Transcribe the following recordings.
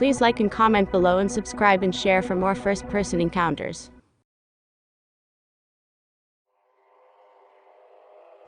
Please like and comment below and subscribe and share for more first-person encounters.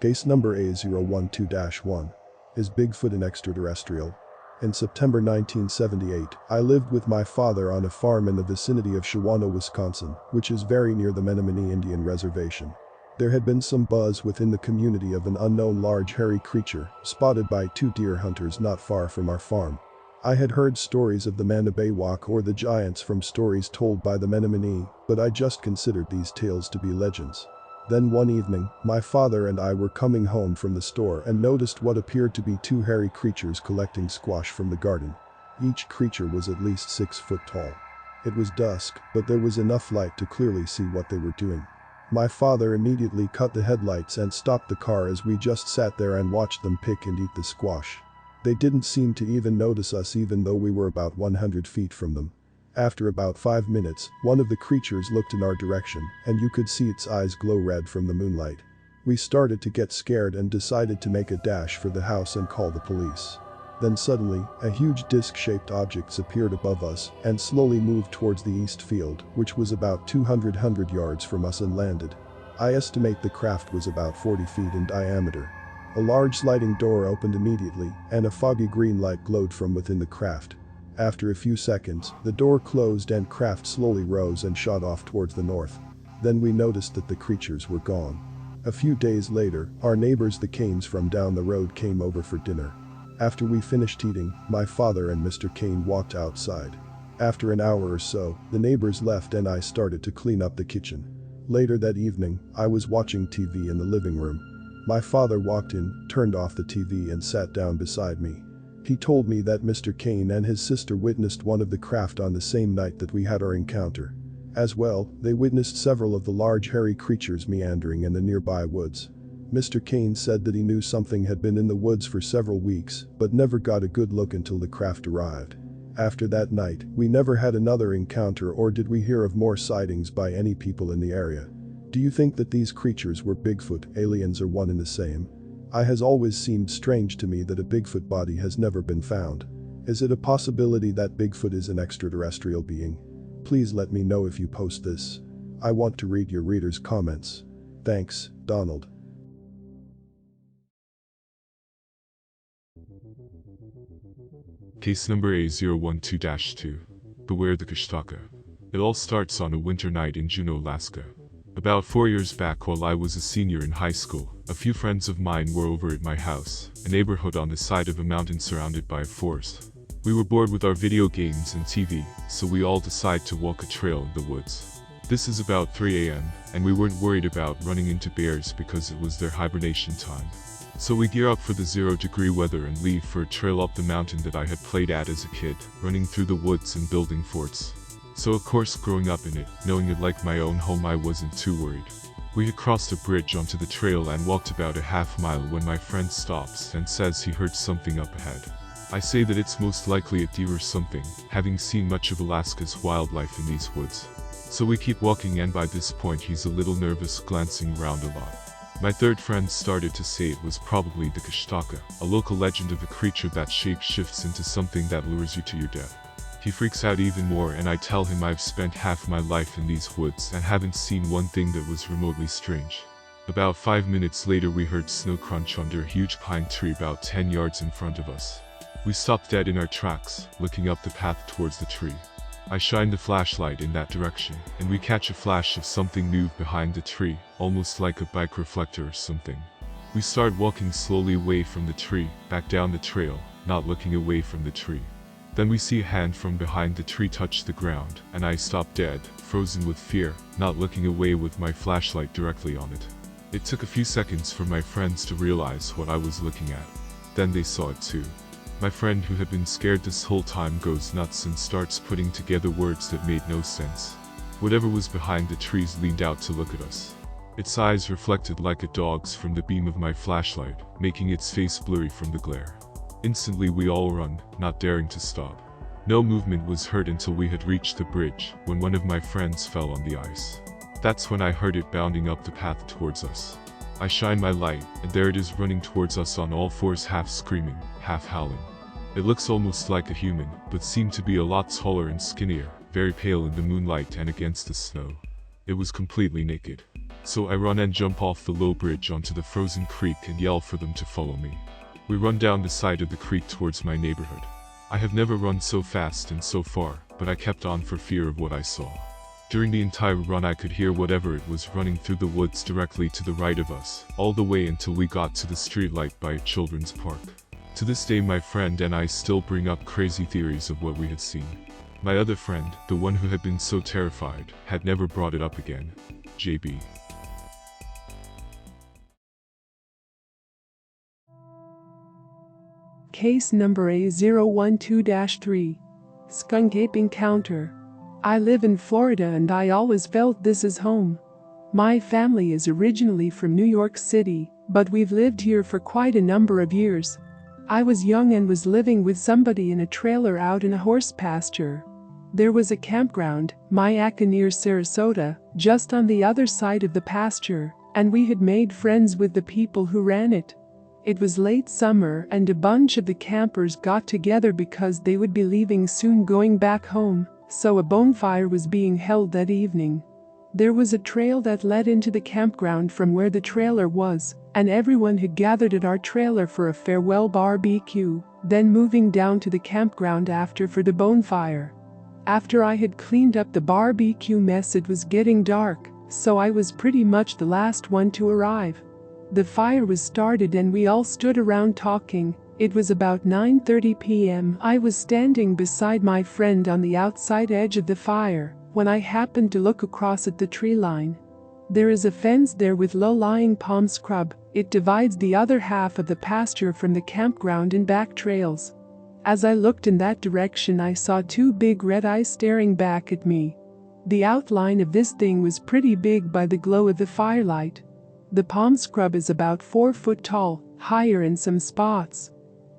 Case number A012-1 is Bigfoot and Extraterrestrial. In September 1978, I lived with my father on a farm in the vicinity of Shawano, Wisconsin, which is very near the Menominee Indian Reservation. There had been some buzz within the community of an unknown large hairy creature spotted by 2 deer hunters not far from our farm. I had heard stories of the Manabewak or the giants from stories told by the Menominee, but I just considered these tales to be legends. Then one evening, my father and I were coming home from the store and noticed what appeared to be 2 hairy creatures collecting squash from the garden. Each creature was at least 6 foot tall. It was dusk, but there was enough light to clearly see what they were doing. My father immediately cut the headlights and stopped the car as we just sat there and watched them pick and eat the squash. They didn't seem to even notice us even though we were about 100 feet from them. After about 5 minutes, one of the creatures looked in our direction, and you could see its eyes glow red from the moonlight. We started to get scared and decided to make a dash for the house and call the police. Then suddenly, a huge disc-shaped object appeared above us and slowly moved towards the east field, which was about 200 yards from us, and landed. I estimate the craft was about 40 feet in diameter. A large sliding door opened immediately, and a foggy green light glowed from within the craft. After a few seconds, the door closed and craft slowly rose and shot off towards the north. Then we noticed that the creatures were gone. A few days later, our neighbors the Canes from down the road came over for dinner. After we finished eating, my father and Mr. Cane walked outside. After an hour or so, the neighbors left and I started to clean up the kitchen. Later that evening, I was watching TV in the living room. My father walked in, turned off the TV and sat down beside me. He told me that Mr. Cane and his sister witnessed one of the craft on the same night that we had our encounter. As well, they witnessed several of the large hairy creatures meandering in the nearby woods. Mr. Cane said that he knew something had been in the woods for several weeks, but never got a good look until the craft arrived. After that night, we never had another encounter or did we hear of more sightings by any people in the area. Do you think that these creatures were Bigfoot, aliens, or one and the same? It has always seemed strange to me that a Bigfoot body has never been found. Is it a possibility that Bigfoot is an extraterrestrial being? Please let me know if you post this. I want to read your readers' comments. Thanks, Donald. Case number A012-2. Beware the Kushtaka. It all starts on a winter night in Juneau, Alaska. About 4 years back, while I was a senior in high school, a few friends of mine were over at my house, a neighborhood on the side of a mountain surrounded by a forest. We were bored with our video games and TV, so we all decided to walk a trail in the woods. This is about 3 a.m., and we weren't worried about running into bears because it was their hibernation time. So we gear up for the 0-degree weather and leave for a trail up the mountain that I had played at as a kid, running through the woods and building forts. So of course, growing up in it, knowing it like my own home, I wasn't too worried. We had crossed a bridge onto the trail and walked about a half mile when my friend stops and says he heard something up ahead. I say that it's most likely a deer or something, having seen much of Alaska's wildlife in these woods. So we keep walking, and by this point he's a little nervous, glancing around a lot. My third friend started to say it was probably the Kushtaka, a local legend of a creature that shape-shifts into something that lures you to your death. He freaks out even more, and I tell him I've spent half my life in these woods and haven't seen one thing that was remotely strange. About 5 minutes later, we heard snow crunch under a huge pine tree about 10 yards in front of us. We stopped dead in our tracks, looking up the path towards the tree. I shine the flashlight in that direction, and we catch a flash of something move behind the tree, almost like a bike reflector or something. We start walking slowly away from the tree, back down the trail, not looking away from the tree. Then we see a hand from behind the tree touch the ground, and I stop dead, frozen with fear, not looking away with my flashlight directly on it. It took a few seconds for my friends to realize what I was looking at. Then they saw it too. My friend, who had been scared this whole time, goes nuts and starts putting together words that made no sense. Whatever was behind the trees leaned out to look at us. Its eyes reflected like a dog's from the beam of my flashlight, making its face blurry from the glare. Instantly we all run, not daring to stop. No movement was heard until we had reached the bridge, when one of my friends fell on the ice. That's when I heard it bounding up the path towards us. I shine my light, and there it is running towards us on all fours, half screaming, half howling. It looks almost like a human, but seemed to be a lot taller and skinnier, very pale in the moonlight and against the snow. It was completely naked. So I run and jump off the low bridge onto the frozen creek and yell for them to follow me. We run down the side of the creek towards my neighborhood. I have never run so fast and so far, but I kept on for fear of what I saw. During the entire run I could hear whatever it was running through the woods directly to the right of us, all the way until we got to the streetlight by a children's park. To this day my friend and I still bring up crazy theories of what we had seen. My other friend, the one who had been so terrified, had never brought it up again. JB. Case number A012-3. Skunk Ape Encounter. I live in Florida and I always felt this is home. My family is originally from New York City, but we've lived here for quite a number of years. I was young and was living with somebody in a trailer out in a horse pasture. There was a campground, Mayaka near Sarasota, just on the other side of the pasture, and we had made friends with the people who ran it. It was late summer and a bunch of the campers got together because they would be leaving soon going back home, so a bonfire was being held that evening. There was a trail that led into the campground from where the trailer was, and everyone had gathered at our trailer for a farewell barbecue, then moving down to the campground after for the bonfire. After I had cleaned up the barbecue mess it was getting dark, so I was pretty much the last one to arrive. The fire was started and we all stood around talking. It was about 9:30 p.m. I was standing beside my friend on the outside edge of the fire when I happened to look across at the tree line. There is a fence there with low-lying palm scrub. It divides the other half of the pasture from the campground and back trails. As I looked in that direction I saw two big red eyes staring back at me. The outline of this thing was pretty big by the glow of the firelight. The palm scrub is about 4 foot tall, higher in some spots.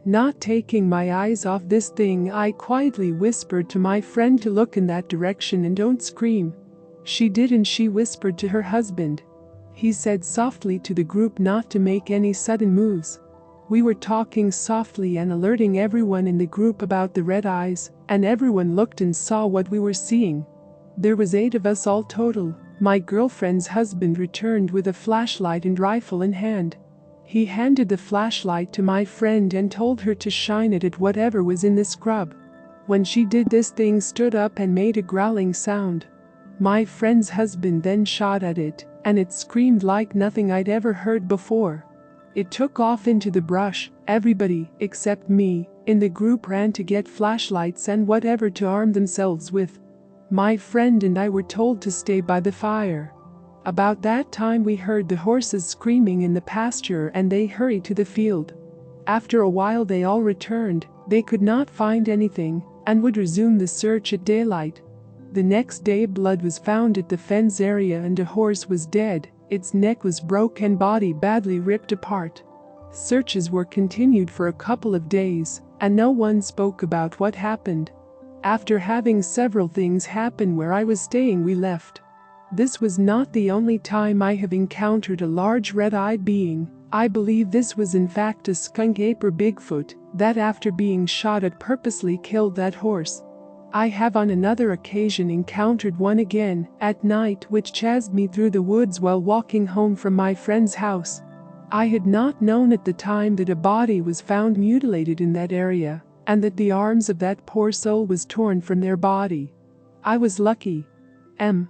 Not taking my eyes off this thing, I quietly whispered to my friend to look in that direction and don't scream. She did, and she whispered to her husband. He said softly to the group not to make any sudden moves. We were talking softly and alerting everyone in the group about the red eyes, and everyone looked and saw what we were seeing. There was 8 of us all total. My girlfriend's husband returned with a flashlight and rifle in hand. He handed the flashlight to my friend and told her to shine it at whatever was in the scrub. When she did, this thing stood up and made a growling sound. My friend's husband then shot at it, and it screamed like nothing I'd ever heard before. It took off into the brush. Everybody, except me, in the group ran to get flashlights and whatever to arm themselves with. My friend and I were told to stay by the fire. About that time we heard the horses screaming in the pasture and they hurried to the field. After a while they all returned. They could not find anything and would resume the search at daylight. The next day blood was found at the fence area and a horse was dead. Its neck was broken and body badly ripped apart. Searches were continued for a couple of days and no one spoke about what happened. After having several things happen where I was staying, we left. This was not the only time I have encountered a large red-eyed being. I believe this was in fact a skunk ape or Bigfoot that after being shot had purposely killed that horse. I have on another occasion encountered one again at night which chased me through the woods while walking home from my friend's house. I had not known at the time that a body was found mutilated in that area and that the arms of that poor soul was torn from their body. I was lucky. M.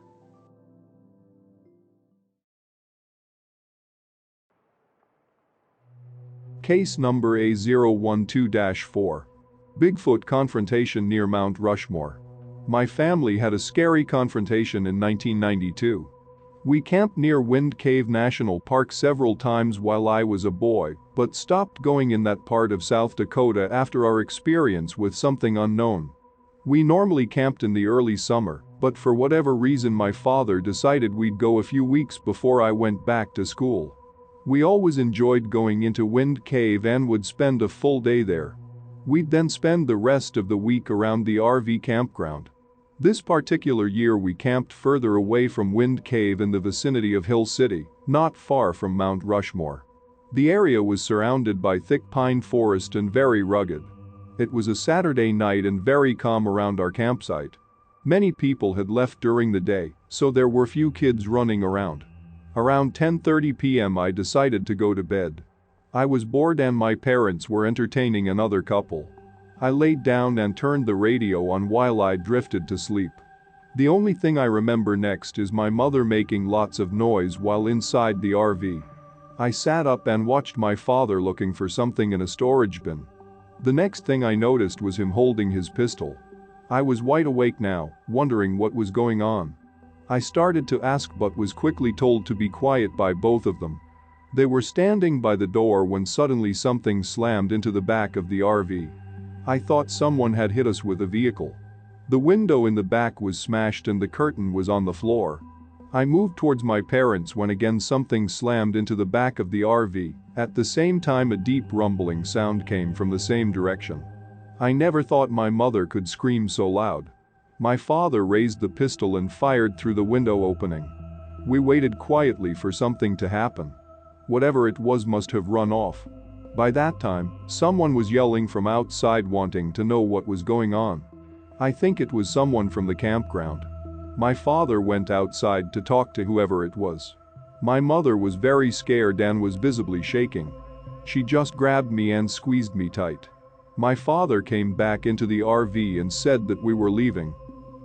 Case number A012-4. Bigfoot confrontation near Mount Rushmore. My family had a scary confrontation in 1992. We camped near Wind Cave National Park several times while I was a boy, but stopped going in that part of South Dakota after our experience with something unknown. We normally camped in the early summer, but for whatever reason my father decided we'd go a few weeks before I went back to school. We always enjoyed going into Wind Cave and would spend a full day there. We'd then spend the rest of the week around the RV campground. This particular year we camped further away from Wind Cave in the vicinity of Hill City, not far from Mount Rushmore. The area was surrounded by thick pine forest and very rugged. It was a Saturday night and very calm around our campsite. Many people had left during the day, so there were few kids running around. Around 10:30 p.m. I decided to go to bed. I was bored and my parents were entertaining another couple. I laid down and turned the radio on while I drifted to sleep. The only thing I remember next is my mother making lots of noise while inside the RV. I sat up and watched my father looking for something in a storage bin. The next thing I noticed was him holding his pistol. I was wide awake now, wondering what was going on. I started to ask but was quickly told to be quiet by both of them. They were standing by the door when suddenly something slammed into the back of the RV. I thought someone had hit us with a vehicle. The window in the back was smashed and the curtain was on the floor. I moved towards my parents when again something slammed into the back of the RV. At the same time a deep rumbling sound came from the same direction. I never thought my mother could scream so loud. My father raised the pistol and fired through the window opening. We waited quietly for something to happen. Whatever it was must have run off. By that time, someone was yelling from outside wanting to know what was going on. I think it was someone from the campground. My father went outside to talk to whoever it was. My mother was very scared and was visibly shaking. She just grabbed me and squeezed me tight. My father came back into the RV and said that we were leaving.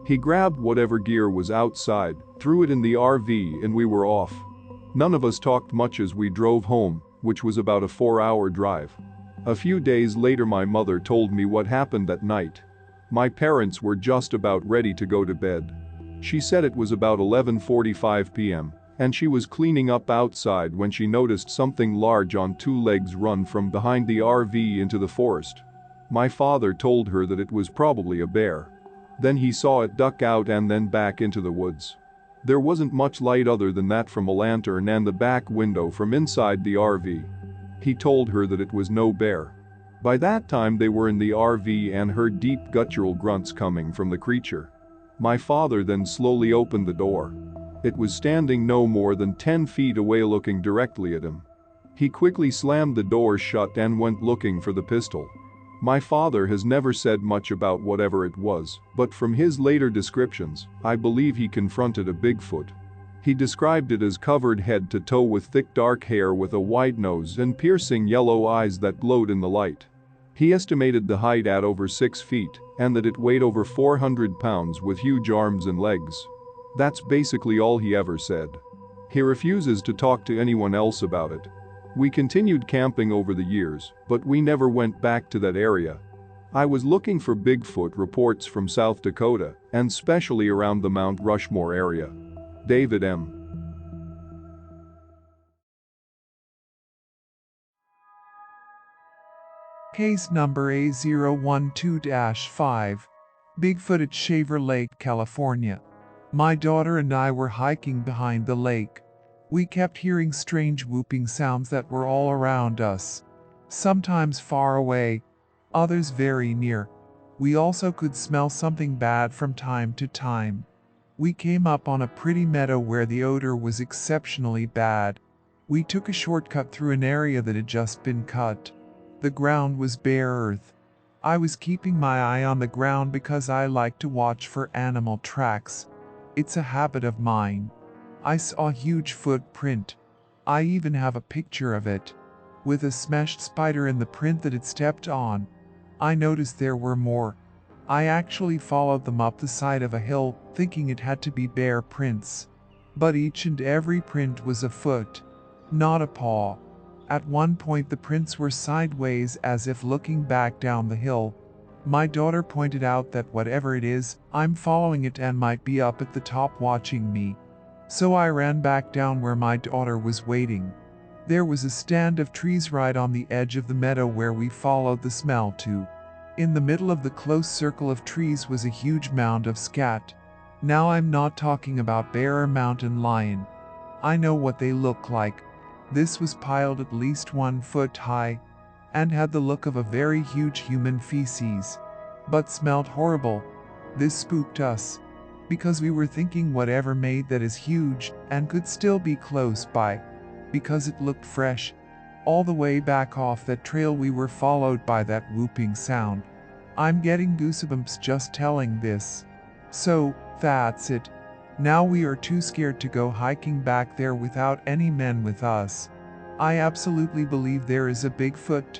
He grabbed whatever gear was outside, threw it in the RV and we were off. None of us talked much as we drove home, which was about a 4-hour drive. A few days later my mother told me what happened that night. My parents were just about ready to go to bed. She said it was about 11:45 p.m. and she was cleaning up outside when she noticed something large on 2 legs run from behind the RV into the forest. My father told her that it was probably a bear. Then he saw it duck out and then back into the woods. There wasn't much light other than that from a lantern and the back window from inside the RV. He told her that it was no bear. By that time they were in the RV and heard deep guttural grunts coming from the creature. My father then slowly opened the door. It was standing no more than 10 feet away looking directly at him. He quickly slammed the door shut and went looking for the pistol. My father has never said much about whatever it was, but from his later descriptions, I believe he confronted a Bigfoot. He described it as covered head to toe with thick dark hair with a wide nose and piercing yellow eyes that glowed in the light. He estimated the height at over 6 feet and that it weighed over 400 pounds with huge arms and legs. That's basically all he ever said. He refuses to talk to anyone else about it. We continued camping over the years, but we never went back to that area. I was looking for Bigfoot reports from South Dakota, and especially around the Mount Rushmore area. David M. Case number A012-5. Bigfoot at Shaver Lake, California. My daughter and I were hiking behind the lake. We kept hearing strange whooping sounds that were all around us. Sometimes far away, others very near. We also could smell something bad from time to time. We came up on a pretty meadow where the odor was exceptionally bad. We took a shortcut through an area that had just been cut. The ground was bare earth. I was keeping my eye on the ground because I like to watch for animal tracks. It's a habit of mine. I saw a huge footprint. I even have a picture of it. With a smashed spider in the print that it stepped on. I noticed there were more. I actually followed them up the side of a hill, thinking it had to be bear prints. But each and every print was a foot, not a paw. At one point the prints were sideways as if looking back down the hill. My daughter pointed out that whatever it is, I'm following it and might be up at the top watching me. So I ran back down where my daughter was waiting. There was a stand of trees right on the edge of the meadow where we followed the smell to. In the middle of the close circle of trees was a huge mound of scat. Now I'm not talking about bear or mountain lion. I know what they look like. This was piled at least 1 foot high and had the look of a very huge human feces, but smelled horrible. This spooked us because we were thinking whatever made that is huge and could still be close by, because it looked fresh. All the way back off that trail we were followed by that whooping sound. I'm getting goosebumps just telling this. So, that's it. Now we are too scared to go hiking back there without any men with us. I absolutely believe there is a Bigfoot.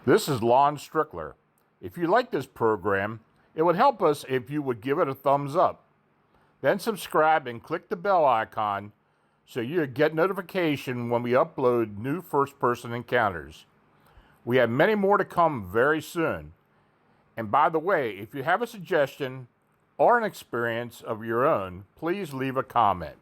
This is Lon Strickler. If you like this program, it would help us if you would give it a thumbs up. Then subscribe and click the bell icon so you get notification when we upload new first-person encounters. We have many more to come very soon. And by the way, if you have a suggestion or an experience of your own, please leave a comment.